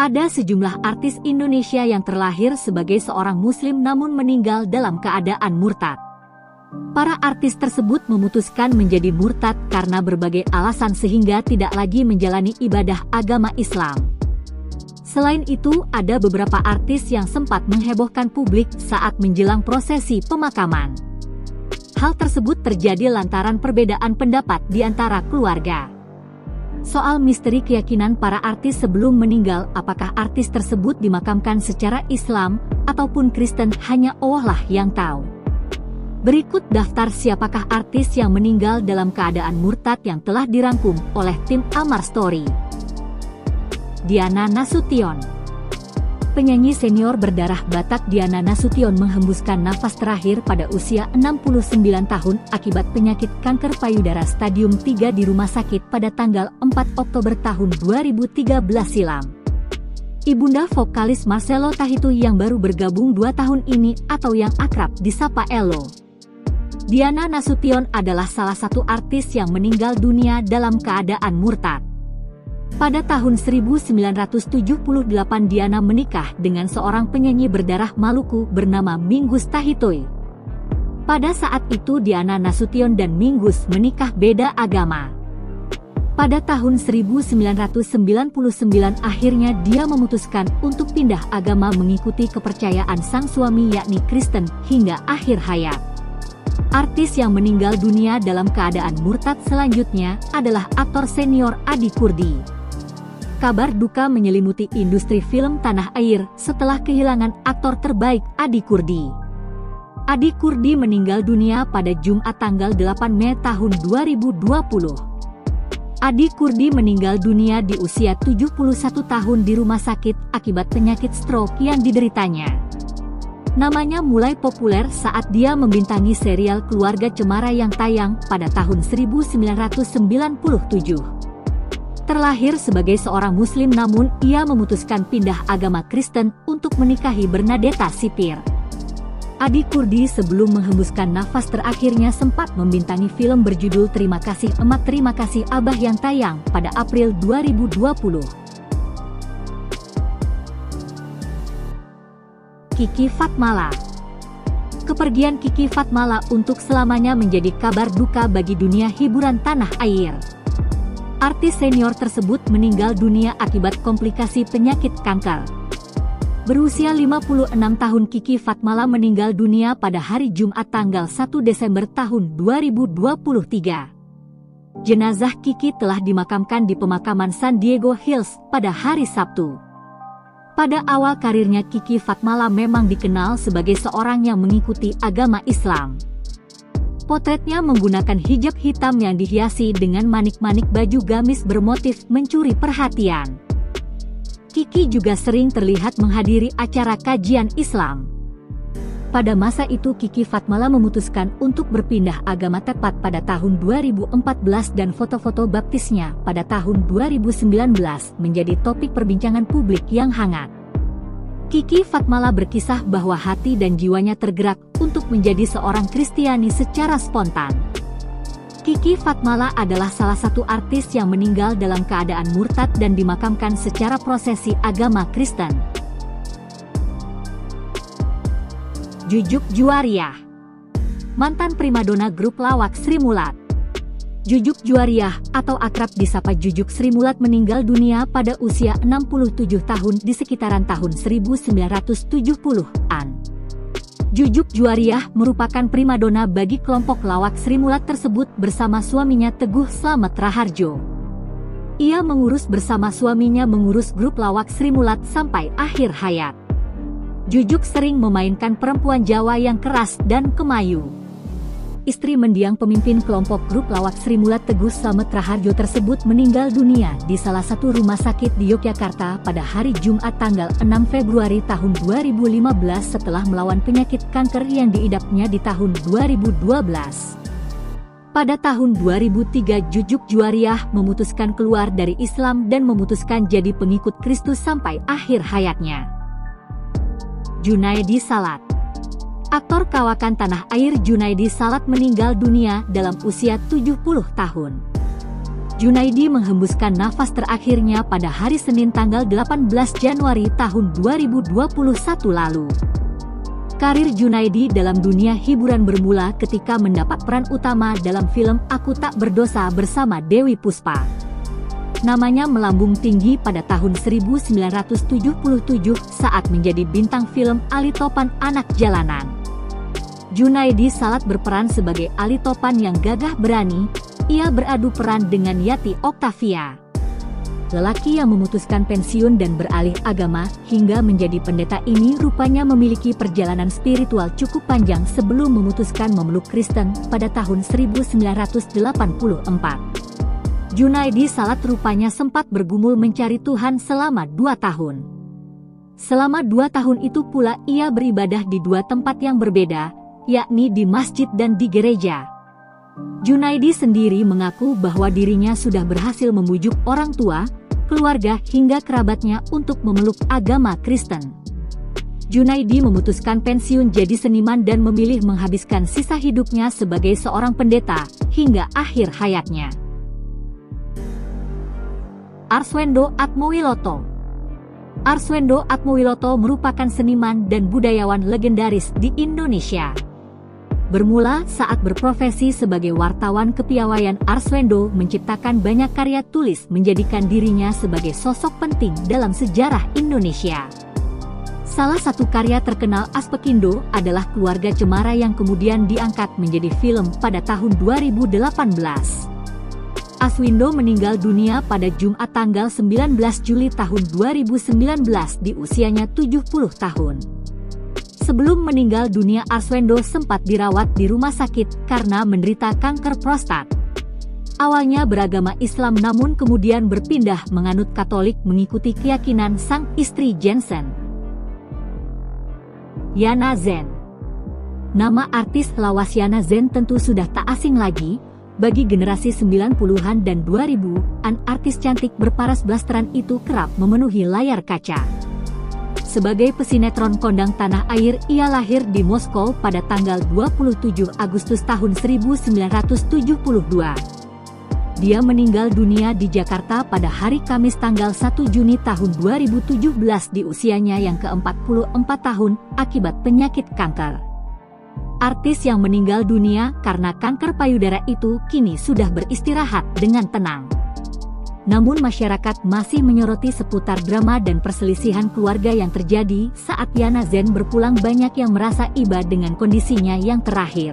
Ada sejumlah artis Indonesia yang terlahir sebagai seorang Muslim namun meninggal dalam keadaan murtad. Para artis tersebut memutuskan menjadi murtad karena berbagai alasan sehingga tidak lagi menjalani ibadah agama Islam. Selain itu, ada beberapa artis yang sempat menghebohkan publik saat menjelang prosesi pemakaman. Hal tersebut terjadi lantaran perbedaan pendapat di antara keluarga. Soal misteri keyakinan para artis sebelum meninggal, apakah artis tersebut dimakamkan secara Islam ataupun Kristen, hanya Allah lah yang tahu. Berikut daftar siapakah artis yang meninggal dalam keadaan murtad yang telah dirangkum oleh tim Almar Story. Diana Nasution. Penyanyi senior berdarah Batak Diana Nasution menghembuskan nafas terakhir pada usia 69 tahun akibat penyakit kanker payudara stadium 3 di rumah sakit pada tanggal 4 Oktober tahun 2013 silam. Ibunda vokalis Marcelo Tahitu yang baru bergabung 2 tahun ini atau yang akrab disapa Elo. Diana Nasution adalah salah satu artis yang meninggal dunia dalam keadaan murtad. Pada tahun 1978 Diana menikah dengan seorang penyanyi berdarah Maluku bernama Mingus Tahitoy. Pada saat itu Diana Nasution dan Mingus menikah beda agama. Pada tahun 1999 akhirnya dia memutuskan untuk pindah agama mengikuti kepercayaan sang suami yakni Kristen hingga akhir hayat. Artis yang meninggal dunia dalam keadaan murtad selanjutnya adalah aktor senior Adi Kurdi. Kabar duka menyelimuti industri film tanah air setelah kehilangan aktor terbaik Adi Kurdi. Adi Kurdi meninggal dunia pada Jumat tanggal 8 Mei tahun 2020. Adi Kurdi meninggal dunia di usia 71 tahun di rumah sakit akibat penyakit stroke yang dideritanya. Namanya mulai populer saat dia membintangi serial Keluarga Cemara yang tayang pada tahun 1997. Terlahir sebagai seorang Muslim namun ia memutuskan pindah agama Kristen untuk menikahi Bernadetta Sipir. Adi Kurdi sebelum menghembuskan nafas terakhirnya sempat membintangi film berjudul Terima Kasih Emak Terima Kasih Abah yang tayang pada April 2020. Kiki Fatmala. Kepergian Kiki Fatmala untuk selamanya menjadi kabar duka bagi dunia hiburan tanah air. Artis senior tersebut meninggal dunia akibat komplikasi penyakit kanker. Berusia 56 tahun Kiki Fatmala meninggal dunia pada hari Jumat tanggal 1 Desember tahun 2023. Jenazah Kiki telah dimakamkan di pemakaman San Diego Hills pada hari Sabtu. Pada awal karirnya Kiki Fatmala memang dikenal sebagai seorang yang mengikuti agama Islam. Potretnya menggunakan hijab hitam yang dihiasi dengan manik-manik baju gamis bermotif mencuri perhatian. Kiki juga sering terlihat menghadiri acara kajian Islam. Pada masa itu Kiki Fatmala memutuskan untuk berpindah agama tepat pada tahun 2014 dan foto-foto baptisnya pada tahun 2019 menjadi topik perbincangan publik yang hangat. Kiki Fatmala berkisah bahwa hati dan jiwanya tergerak untuk menjadi seorang Kristiani secara spontan. Kiki Fatmala adalah salah satu artis yang meninggal dalam keadaan murtad dan dimakamkan secara prosesi agama Kristen. Jujuk Juariah. Mantan primadona grup lawak Sri Mulat. Jujuk Juariah atau akrab disapa Jujuk Sri Mulat meninggal dunia pada usia 67 tahun di sekitaran tahun 1970-an. Jujuk Juariah merupakan primadona bagi kelompok lawak Sri Mulat tersebut bersama suaminya Teguh Slamet Raharjo. Ia mengurus bersama suaminya mengurus grup lawak Sri Mulat sampai akhir hayat. Jujuk sering memainkan perempuan Jawa yang keras dan kemayu. Istri mendiang pemimpin kelompok grup lawak Sri Mulat Teguh Slamet Raharjo tersebut meninggal dunia di salah satu rumah sakit di Yogyakarta pada hari Jumat tanggal 6 Februari tahun 2015 setelah melawan penyakit kanker yang diidapnya di tahun 2012. Pada tahun 2003 Jujuk Juariah memutuskan keluar dari Islam dan memutuskan jadi pengikut Kristus sampai akhir hayatnya. Junaedi Salat. Aktor kawakan tanah air Junaedi Salat meninggal dunia dalam usia 70 tahun. Junaidi menghembuskan nafas terakhirnya pada hari Senin tanggal 18 Januari tahun 2021 lalu. Karir Junaidi dalam dunia hiburan bermula ketika mendapat peran utama dalam film Aku Tak Berdosa bersama Dewi Puspa. Namanya melambung tinggi pada tahun 1977 saat menjadi bintang film Ali Topan Anak Jalanan. Junaidi Salat berperan sebagai Ali Topan yang gagah berani. Ia beradu peran dengan Yati Octavia, lelaki yang memutuskan pensiun dan beralih agama hingga menjadi pendeta ini rupanya memiliki perjalanan spiritual cukup panjang sebelum memutuskan memeluk Kristen pada tahun 1984. Junaidi Salat rupanya sempat bergumul mencari Tuhan selama 2 tahun. Selama 2 tahun itu pula ia beribadah di 2 tempat yang berbeda, yakni di masjid dan di gereja. Junaidi sendiri mengaku bahwa dirinya sudah berhasil membujuk orang tua, keluarga hingga kerabatnya untuk memeluk agama Kristen. Junaidi memutuskan pensiun jadi seniman dan memilih menghabiskan sisa hidupnya sebagai seorang pendeta hingga akhir hayatnya. Arswendo Atmowiloto. Arswendo Atmowiloto merupakan seniman dan budayawan legendaris di Indonesia. Bermula saat berprofesi sebagai wartawan kepiawaian, Arswendo menciptakan banyak karya tulis menjadikan dirinya sebagai sosok penting dalam sejarah Indonesia. Salah satu karya terkenal Aspekindo adalah Keluarga Cemara yang kemudian diangkat menjadi film pada tahun 2018. Arswendo meninggal dunia pada Jumat tanggal 19 Juli tahun 2019 di usianya 70 tahun. Sebelum meninggal dunia, Arswendo sempat dirawat di rumah sakit karena menderita kanker prostat. Awalnya beragama Islam namun kemudian berpindah menganut Katolik mengikuti keyakinan sang istri Jensen. Yana Zen. Nama artis lawas Yana Zen tentu sudah tak asing lagi bagi generasi 90-an dan 2000-an. Artis cantik berparas blasteran itu kerap memenuhi layar kaca. Sebagai pesinetron kondang tanah air, ia lahir di Moskow pada tanggal 27 Agustus tahun 1972. Dia meninggal dunia di Jakarta pada hari Kamis tanggal 1 Juni tahun 2017 di usianya yang ke-44 tahun akibat penyakit kanker. Artis yang meninggal dunia karena kanker payudara itu kini sudah beristirahat dengan tenang. Namun masyarakat masih menyoroti seputar drama dan perselisihan keluarga yang terjadi saat Yana Zen berpulang. Banyak yang merasa iba dengan kondisinya yang terakhir.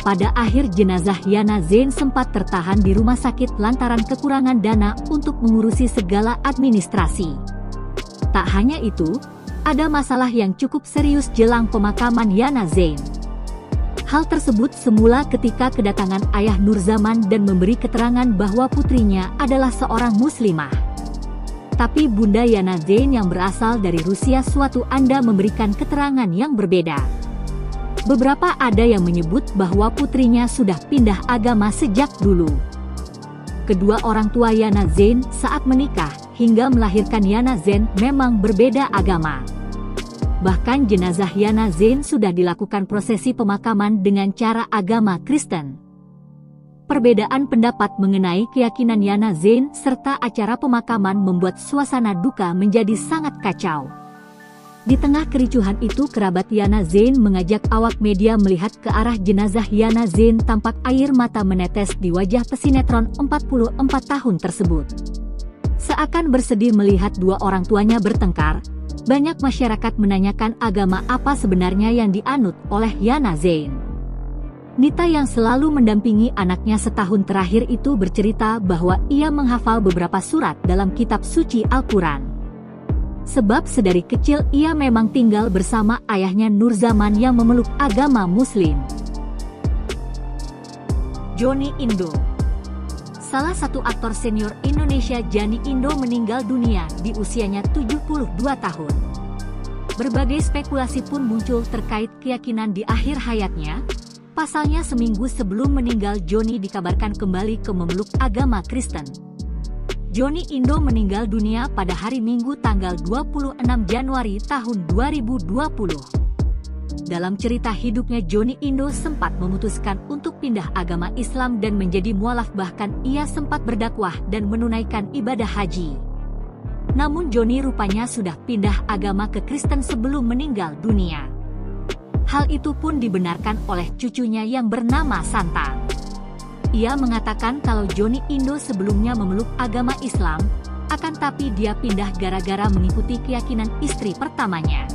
Pada akhir jenazah Yana Zen sempat tertahan di rumah sakit lantaran kekurangan dana untuk mengurusi segala administrasi. Tak hanya itu, ada masalah yang cukup serius jelang pemakaman Yana Zen. Hal tersebut semula ketika kedatangan ayah Nur Zaman dan memberi keterangan bahwa putrinya adalah seorang muslimah. Tapi Bunda Yana Zen yang berasal dari Rusia suatu anda memberikan keterangan yang berbeda. Beberapa ada yang menyebut bahwa putrinya sudah pindah agama sejak dulu. Kedua orang tua Yana Zen saat menikah hingga melahirkan Yana Zen memang berbeda agama. Bahkan jenazah Yana Zen sudah dilakukan prosesi pemakaman dengan cara agama Kristen. Perbedaan pendapat mengenai keyakinan Yana Zen serta acara pemakaman membuat suasana duka menjadi sangat kacau. Di tengah kericuhan itu, kerabat Yana Zen mengajak awak media melihat ke arah jenazah Yana Zen. Tampak air mata menetes di wajah pesinetron 44 tahun tersebut. Seakan bersedih melihat dua orang tuanya bertengkar. Banyak masyarakat menanyakan agama apa sebenarnya yang dianut oleh Yana Zen. Nita yang selalu mendampingi anaknya setahun terakhir itu bercerita bahwa ia menghafal beberapa surat dalam kitab suci Al-Quran. Sebab sedari kecil ia memang tinggal bersama ayahnya Nur Zaman yang memeluk agama Muslim. Johnny Indo. Salah satu aktor senior Indonesia, Johnny Indo, meninggal dunia di usianya 72 tahun. Berbagai spekulasi pun muncul terkait keyakinan di akhir hayatnya. Pasalnya seminggu sebelum meninggal, Johnny dikabarkan kembali ke memeluk agama Kristen. Johnny Indo meninggal dunia pada hari Minggu tanggal 26 Januari tahun 2020. Dalam cerita hidupnya, Johnny Indo sempat memutuskan untuk pindah agama Islam dan menjadi mualaf, bahkan ia sempat berdakwah dan menunaikan ibadah haji. Namun Johnny rupanya sudah pindah agama ke Kristen sebelum meninggal dunia. Hal itu pun dibenarkan oleh cucunya yang bernama Santa. Ia mengatakan kalau Johnny Indo sebelumnya memeluk agama Islam, akan tapi dia pindah gara-gara mengikuti keyakinan istri pertamanya.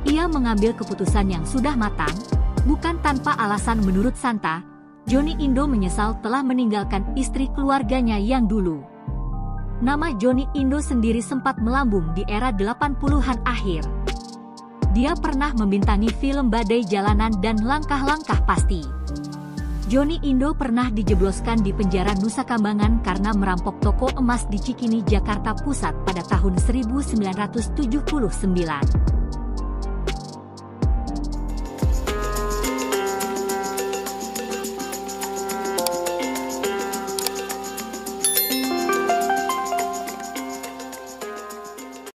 Ia mengambil keputusan yang sudah matang, bukan tanpa alasan. Menurut Santa, Johnny Indo menyesal telah meninggalkan istri keluarganya yang dulu. Nama Johnny Indo sendiri sempat melambung di era 80-an akhir. Dia pernah membintangi film Badai Jalanan dan Langkah-Langkah Pasti. Johnny Indo pernah dijebloskan di penjara Nusa Kambangan karena merampok toko emas di Cikini, Jakarta Pusat pada tahun 1979.